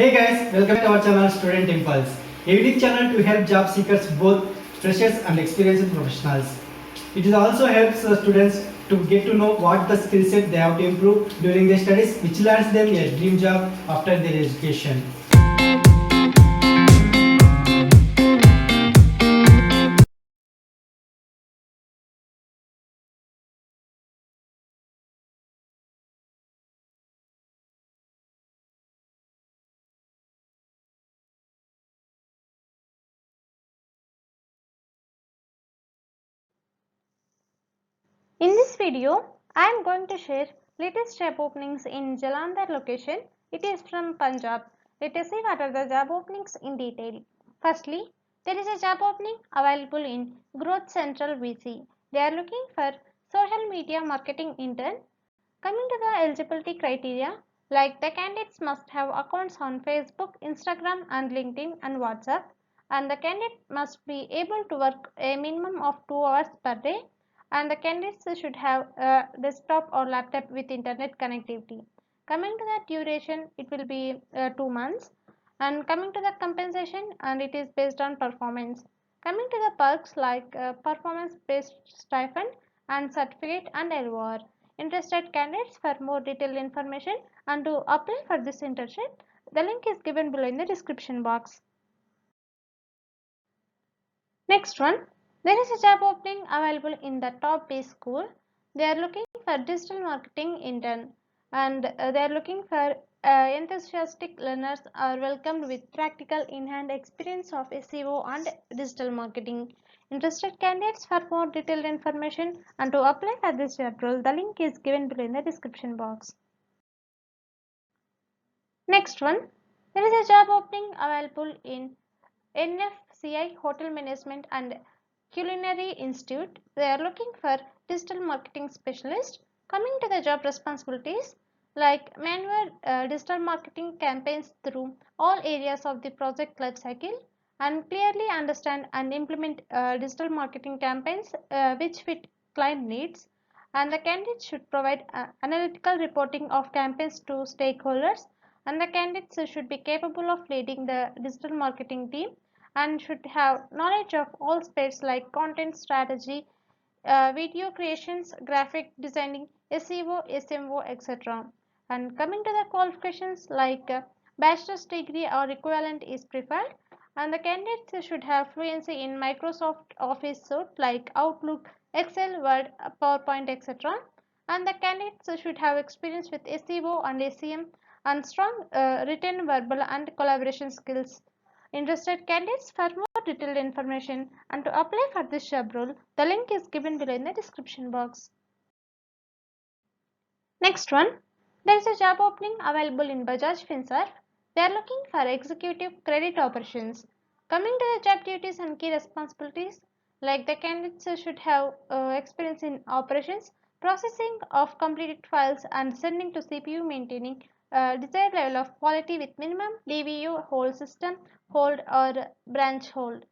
Hey guys, welcome to our channel Student Impulse, a unique channel to help job seekers, both freshers and experienced professionals. It also helps students to get to know what the skill set they have to improve during their studies, which lands them a dream job after their education. In this video, I am going to share latest job openings in Jalandhar location. It is from Punjab. Let us see what are the job openings in detail. Firstly, there is a job opening available in Growth Central VC. They are looking for social media marketing intern. Coming to the eligibility criteria, like the candidates must have accounts on Facebook, Instagram and LinkedIn and WhatsApp, and the candidate must be able to work a minimum of 2 hours per day, and the candidates should have a desktop or laptop with internet connectivity. Coming to the duration, it will be 2 months, and coming to the compensation, and it is based on performance. Coming to the perks like performance based stipend and certificate and LOR. Interested candidates, for more detailed information and to apply for this internship, the link is given below in the description box. Next one, there is a job opening available in the top B school. They are looking for digital marketing intern, and they are looking for enthusiastic learners are welcomed with practical in-hand experience of SEO and digital marketing. Interested candidates, for more detailed information and to apply for this job role, the link is given below in the description box. Next one, there is a job opening available in NFCI Hotel Management and Culinary Institute. They are looking for digital marketing specialist. Coming to the job responsibilities, like manage digital marketing campaigns through all areas of the project lifecycle and clearly understand and implement digital marketing campaigns which fit client needs, and the candidate should provide analytical reporting of campaigns to stakeholders, and the candidates should be capable of leading the digital marketing team and should have knowledge of all spheres like content strategy, video creations, graphic designing, SEO, SMO, etc. And coming to the qualifications, like bachelor's degree or equivalent is preferred, and the candidates should have fluency in Microsoft Office suite like Outlook, Excel, Word, PowerPoint, etc. And the candidates should have experience with SEO and SEM and strong written, verbal, and collaboration skills. Interested candidates, for more detailed information and to apply for this job role, the link is given below in the description box. Next one, there is a job opening available in Bajaj Finserv. They are looking for executive credit operations. Coming to the job duties and key responsibilities, like the candidates should have experience in operations, processing of completed files and sending to CPU, maintaining desired level of quality with minimum DVU, hold system, hold or branch hold,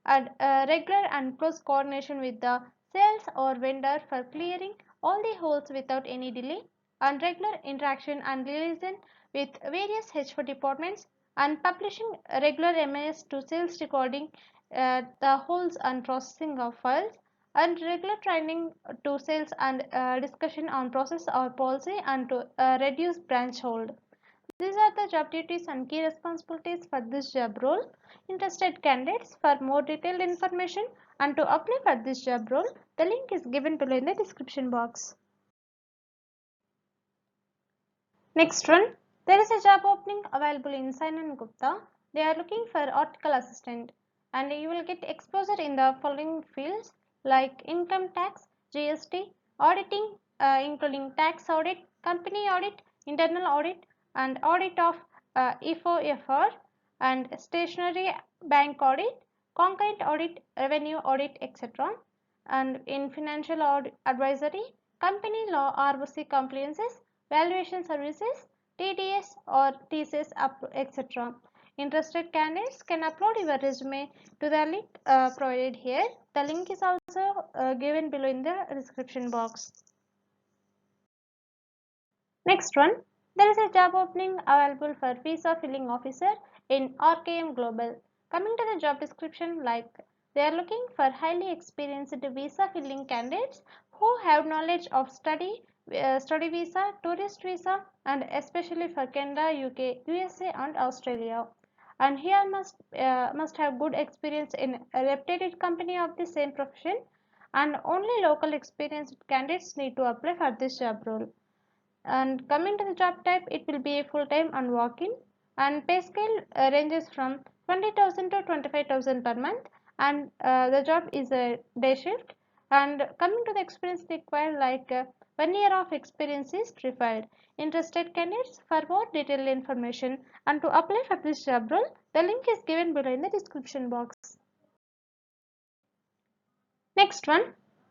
and regular and close coordination with the sales or vendor for clearing all the holes without any delay, and regular interaction and liaison with various H4 departments, and publishing regular MIS to sales recording the holes and processing of files, and regular training to sales and discussion on process or policy and to reduce branch hold. These are the job duties and key responsibilities for this job role. Interested candidates, for more detailed information and to apply for this job role, the link is given below in the description box. Next one, there is a job opening available in Sain & Gupta. They are looking for article assistant, and you will get exposure in the following fields like income tax, GST, auditing, including tax audit, company audit, internal audit, and audit of EFOFR, and stationary bank audit, concurrent audit, revenue audit, etc. And in financial advisory, company law ROC compliances, valuation services, TDS or TCS, etc. Interested candidates can upload your resume to the link provided here. The link is also given below in the description box. Next one, There is a job opening available for visa filling officer in RKM Global. Coming to the job description, like they are looking for highly experienced visa filling candidates who have knowledge of study visa, tourist visa, and especially for Canada, UK, USA, and Australia. And here must have good experience in a reputed company of the same profession, and only local experienced candidates need to apply for this job role. And coming to the job type, it will be a full-time and walk-in, and pay scale ranges from 20,000 to 25,000 per month, and the job is a day shift. And coming to the experience required, like 1 year of experience is required. Interested candidates, for more detailed information and to apply for this job role, the link is given below in the description box. Next one,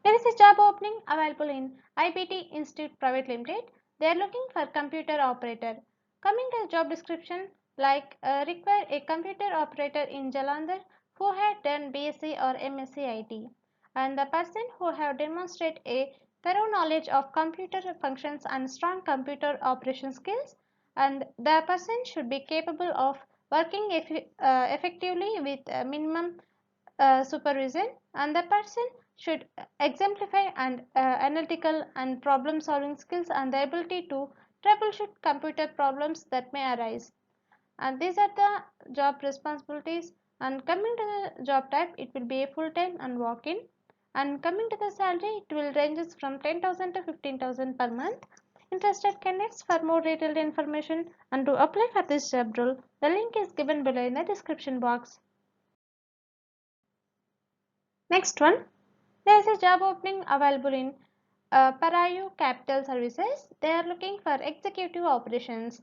there is a job opening available in IBT Institute Private Limited. They are looking for computer operator. Coming to the job description, like require a computer operator in Jalandhar who had done BSc or MSc IT, and the person who have demonstrated a thorough knowledge of computer functions and strong computer operation skills, and the person should be capable of working effectively with minimum supervision, and the person should exemplify and analytical and problem solving skills and the ability to troubleshoot computer problems that may arise. And these are the job responsibilities. And coming to the job type, it will be a full-time and walk-in. And coming to the salary, it will ranges from 10,000 to 15,000 per month. Interested candidates, for more detailed information and to apply for this job role, the link is given below in the description box. Next one, there is a job opening available in Parayu Capital Services. They are looking for executive operations.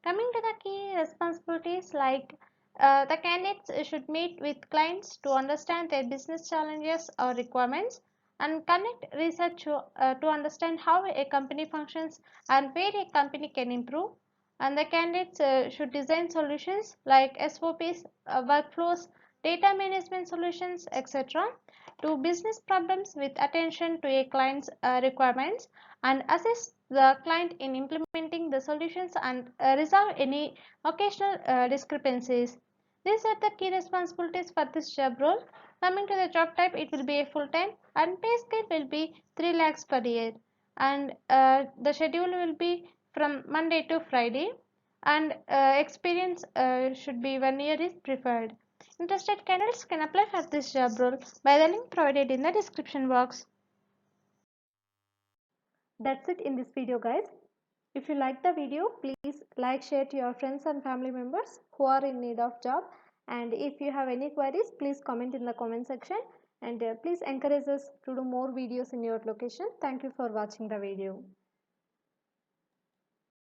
Coming to the key responsibilities, like the candidates should meet with clients to understand their business challenges or requirements, and conduct research to understand how a company functions and where a company can improve. And the candidates should design solutions like SOPs, workflows, data management solutions, etc., to business problems with attention to a client's requirements, and assist the client in implementing the solutions and resolve any occasional discrepancies. These are the key responsibilities for this job role. Coming to the job type, it will be a full-time and pay scale will be 3 lakhs per year, and the schedule will be from Monday to Friday, and experience should be 1 year is preferred. Interested candidates can apply for this job role by the link provided in the description box. That's it in this video, guys. If you like the video, please like, share to your friends and family members who are in need of job. And if you have any queries, please comment in the comment section, and please encourage us to do more videos in your location. Thank you for watching the video.